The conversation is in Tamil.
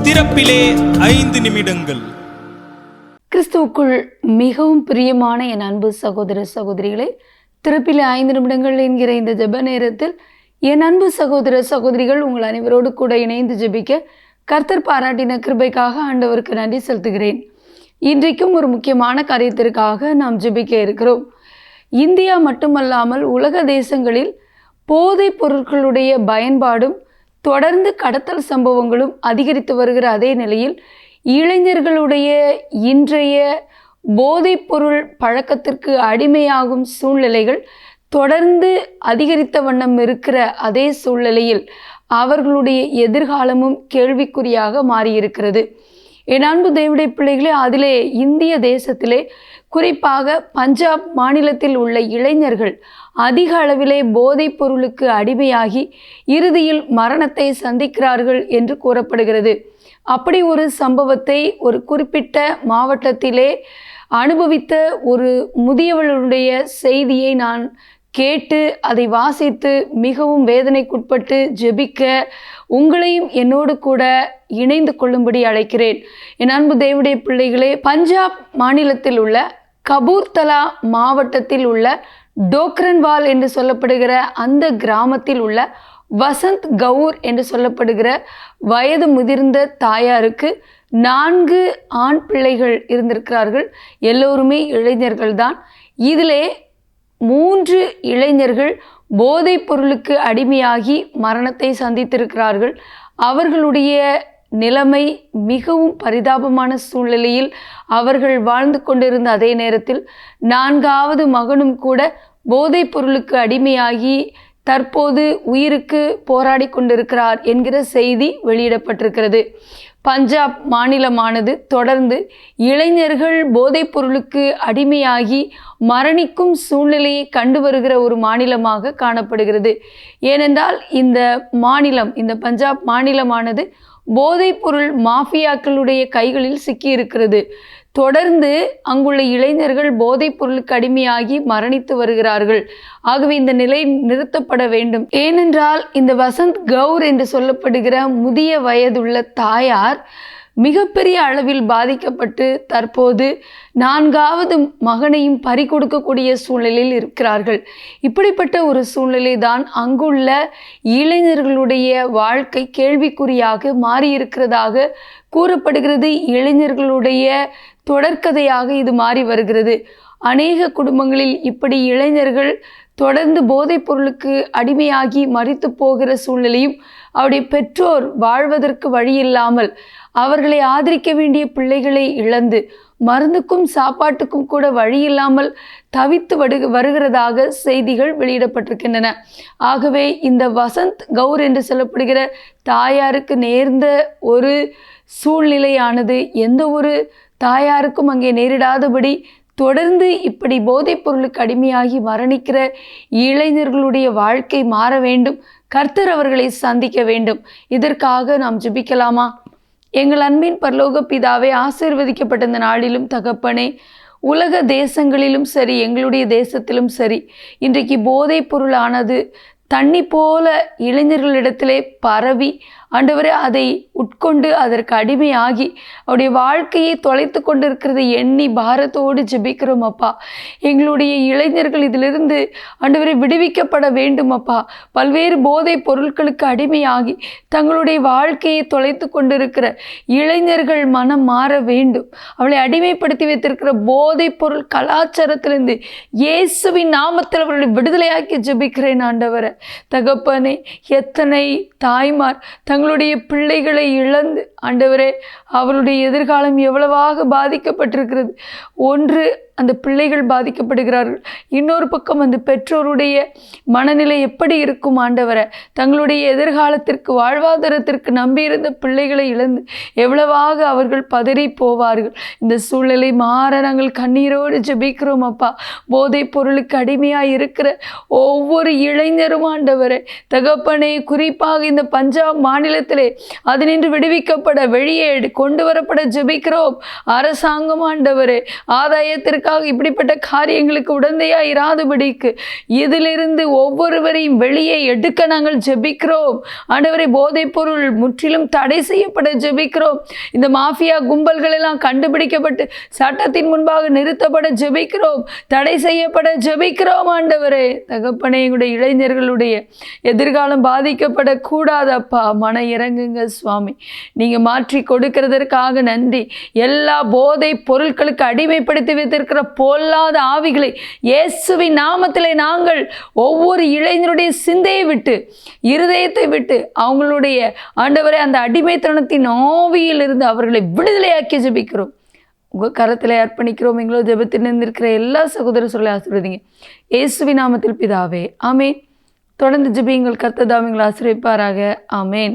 திறப்பிலே 5 நிமிடங்கள். கிறிஸ்துவுக்குள் மிகவும் பிரியமான என் அன்பு சகோதர சகோதரிகளே, திறப்பிலே 5 நிமிடங்கள் என்கிற இந்த ஜெப நேரத்தில் என் அன்பு சகோதர சகோதரிகள் உங்கள் அனைவரோடு கூட இணைந்து ஜெபிக்க கர்த்தர் பாராட்டின கிருபைக்காக ஆண்டவருக்கு நன்றி செலுத்துகிறேன். இன்றைக்கும் ஒரு முக்கியமான காரியத்திற்காக நாம் ஜெபிக்க இருக்கிறோம். இந்தியா மட்டுமல்லாமல் உலக தேசங்களில் போதைப் பொருட்களுடைய பயன்பாடும் தொடர்ந்து கடத்தல் சம்பவங்களும் அதிகரித்து வருகிற அதே நிலையில் இளைஞர்களுடைய இன்றைய போதைப் பொருள் பழக்கத்திற்கு அடிமையாகும் சூழ்நிலைகள் தொடர்ந்து அதிகரித்த வண்ணம் இருக்கிற அதே சூழ்நிலையில் அவர்களுடைய எதிர்காலமும் கேள்விக்குறியாக மாறியிருக்கிறது. என் அன்பு தேவனுடைய பிள்ளைகளே, அதிலே இந்திய தேசத்திலே குறிப்பாக பஞ்சாப் மாநிலத்தில் உள்ள இளைஞர்கள் அதிக அளவிலே போதைப் பொருளுக்கு அடிமையாகி இறுதியில் மரணத்தை சந்திக்கிறார்கள் என்று கூறப்படுகிறது. அப்படி ஒரு சம்பவத்தை ஒரு குறிப்பிட்ட மாவட்டத்திலே அனுபவித்த ஒரு முதியவளுடைய செய்தியை நான் கேட்டு அதை வாசித்து மிகவும் வேதனைக்குட்பட்டு ஜெபிக்க உங்களையும் என்னோடு கூட இணைந்து கொள்ளும்படி அழைக்கிறேன். என் அன்பு தேவனுடைய பிள்ளைகளே, பஞ்சாப் மாநிலத்தில் உள்ள கபூர்தலா மாவட்டத்தில் உள்ள டோக்ரன்வால் என்று சொல்லப்படுகிற அந்த கிராமத்தில் உள்ள வசந்த் கவுர் என்று சொல்லப்படுகிற வயது முதிர்ந்த தாயாருக்கு 4 ஆண் பிள்ளைகள் இருந்திருக்கிறார்கள். எல்லோருமே இளைஞர்கள்தான். இதிலே 3 இளைஞர்கள் போதைப் பொருளுக்கு அடிமையாகி மரணத்தை சந்தித்திருக்கிறார்கள். அவர்களுடைய நிலைமை மிகவும் பரிதாபமான சூழ்நிலையில் அவர்கள் வாழ்ந்து கொண்டிருந்த அதே நேரத்தில் 4வது மகனும் கூட போதைப் பொருளுக்கு அடிமையாகி தற்போது உயிருக்கு போராடி கொண்டிருக்கிறார் என்கிற செய்தி வெளியிடப்பட்டிருக்கிறது. பஞ்சாப் மாநிலமானது தொடர்ந்து இளைஞர்கள் போதைப் பொருளுக்கு அடிமையாகி மரணிக்கும் சூழ்நிலையை கண்டு வருகிற ஒரு மாநிலமாக காணப்படுகிறது. ஏனென்றால் இந்த பஞ்சாப் மாநிலமானது போதைப் பொருள் மாஃபியாக்களுடைய கைகளில் சிக்கியிருக்கிறது. தொடர்ந்து அங்குள்ள இளைஞர்கள் போதைப் பொருளுக்கு அடிமையாகி மரணித்து வருகிறார்கள். ஆகவே இந்த நிலை நிறுத்தப்பட வேண்டும். ஏனென்றால் இந்த வசந்த் கவுர் என்று சொல்லப்படுகிற முதிய வயதுள்ள தாயார் மிகப்பெரிய அளவில் பாதிக்கப்பட்டு தற்போது 4வது மகனையும் பறிகொடுக்கக்கூடிய சூழ்நிலையில் இருக்கிறார்கள். இப்படிப்பட்ட ஒரு சூழ்நிலை தான் அங்குள்ள இளைஞர்களுடைய வாழ்க்கை கேள்விக்குறியாக மாறியிருக்கிறதாக கூறப்படுகிறது. இளைஞர்களுடைய தொடர்கதையாக இது மாறி வருகிறது. அநேக குடும்பங்களில் இப்படி இளைஞர்கள் தொடர்ந்து போதைப் பொருளுக்கு அடிமையாகி மரித்து போகிற சூழ்நிலையும் அவருடைய பெற்றோர் வாழ்வதற்கு வழியில்லாமல் அவர்களை ஆதரிக்க வேண்டிய பிள்ளைகளை இழந்து மருந்துக்கும் சாப்பாட்டுக்கும் கூட வழியில்லாமல் தவித்து வருகிறதாக செய்திகள் வெளியிடப்பட்டிருக்கின்றன. ஆகவே இந்த வசந்த் கவுர் என்று சொல்லப்படுகிற தாயாருக்கு நேர்ந்த ஒரு சூழ்நிலையானது எந்த ஒரு தாயாருக்கும் அங்கே நேரிடாதபடி தொடர்ந்து இப்படி போதைப் பொருளுக்கு அடிமையாகி மரணிக்கிற இளைஞர்களுடைய வாழ்க்கை மாற வேண்டும். கர்த்தர் அவர்களை சந்திக்க வேண்டும். இதற்காக நாம் ஜெபிக்கலாமா? எங்கள் அன்பின் பரலோக பிதாவே, ஆசீர்வதிக்கப்பட்ட இந்த நாளிலும் தகப்பனே, உலக தேசங்களிலும் சரி எங்களுடைய தேசத்திலும் சரி இன்றைக்கு போதைப் பொருளானது தண்ணி போல இளைஞர்களிடத்திலே பரவி ஆண்டவரே அதை உட்கொண்டு அதற்கு அடிமையாகி அவருடைய வாழ்க்கையை தொலைத்து கொண்டிருக்கிறது எண்ணி பாரத்தோடு ஜெபிக்கிறோம் அப்பா. எங்களுடைய இளைஞர்கள் இதிலிருந்து ஆண்டவரை விடுவிக்கப்பட வேண்டும் அப்பா. பல்வேறு போதைப் பொருட்களுக்கு அடிமையாகி தங்களுடைய வாழ்க்கையை தொலைத்து கொண்டிருக்கிற இளைஞர்கள் மனம் மாற வேண்டும். அவளை அடிமைப்படுத்தி வைத்திருக்கிற போதைப் பொருள் கலாச்சாரத்திலிருந்து இயேசுவின் நாமத்தில் அவர்களை விடுதலையாக்கி ஜெபிக்கிறேன் ஆண்டவரை. தகப்பனே, எத்தனை தாய்மார் தங்களுடைய பிள்ளைகளை இழந்து ஆண்டவரே அவருடைய எதிர்காலம் எவ்வளவாக பாதிக்கப்பட்டிருக்கிறது. ஒன்று அந்த பிள்ளைகள் பாதிக்கப்படுகிறார்கள், இன்னொரு பக்கம் அந்த பெற்றோருடைய மனநிலை எப்படி இருக்கும் ஆண்டவரை. தங்களுடைய எதிர்காலத்திற்கு வாழ்வாதாரத்திற்கு நம்பியிருந்த பிள்ளைகளை இழந்து எவ்வளவாக அவர்கள் பதறி போவார்கள். இந்த சூழ்நிலை மாற நாங்கள் கண்ணீரோடு ஜெபிக்கிறோம் அப்பா. போதைப் பொருளுக்கு அடிமையாக இருக்கிற ஒவ்வொரு இளைஞரும் ஆண்டவரை தகப்பனே, குறிப்பாக இந்த பஞ்சாப் மாநிலத்திலே அதனின்று விடுவிக்கப்பட எடுக்கப்பட வெளியே கொண்டு வரப்பட ஜெபிக்கிறோம். அரசாங்கம் ஆண்டவரே ஆதாயத்திற்காக இப்படிப்பட்ட காரியங்களுக்கு உடந்தையாக இராதபடிக்கு இதிலிருந்து ஒவ்வொருவரையும் வெளியே எடுக்க நாங்கள் ஜெபிக்கிறோம். ஆண்டவரே போதைப் பொருள் முற்றிலும் தடை செய்யப்பட ஜெபிக்கிறோம். இந்த மாஃபியா கும்பல்கள் எல்லாம் கண்டுபிடிக்கப்பட்டு சட்டத்தின் முன்பாக நிறுத்தப்பட ஜெபிக்கிறோம். தடை செய்யப்பட ஜெபிக்கிறோம். ஆண்டவரே தகப்பனே, எங்களுடைய இளைஞர்களுடைய எதிர்காலம் பாதிக்கப்படக்கூடாதப்பா. மன இறங்குங்க சுவாமி. நீங்கள் மாற்றி கொடுக்கிறதற்காக நன்றி. எல்லா போதை பொருட்களுக்கு அடிமைப்படுத்தி வைத்திருக்கிற பொல்லாத ஆவிகளை இயேசுவின் நாமத்திலே நாங்கள் ஒவ்வொரு இளைஞருடைய சிந்தையை விட்டு இருதயத்தை விட்டு அவங்களுடைய ஆண்டவரே அந்த அடிமைத்தனத்தின் ஆவியிலிருந்து அவர்களை விடுதலையாக்கி ஜெபிக்கிறோம். உங்கள் கரத்தில் அர்ப்பணிக்கிறோம். எங்களோ ஜெபத்தில் இருந்திருக்கிற எல்லா சகோதர சொல்லை ஆசீர்வதிங்க. இயேசுவின் நாமத்தில் பிதாவே, ஆமேன். தொடர்ந்து ஜெபியுங்கள். கர்த்தர் தாமே உங்களை ஆசீர்வதிப்பாராக. ஆமேன்.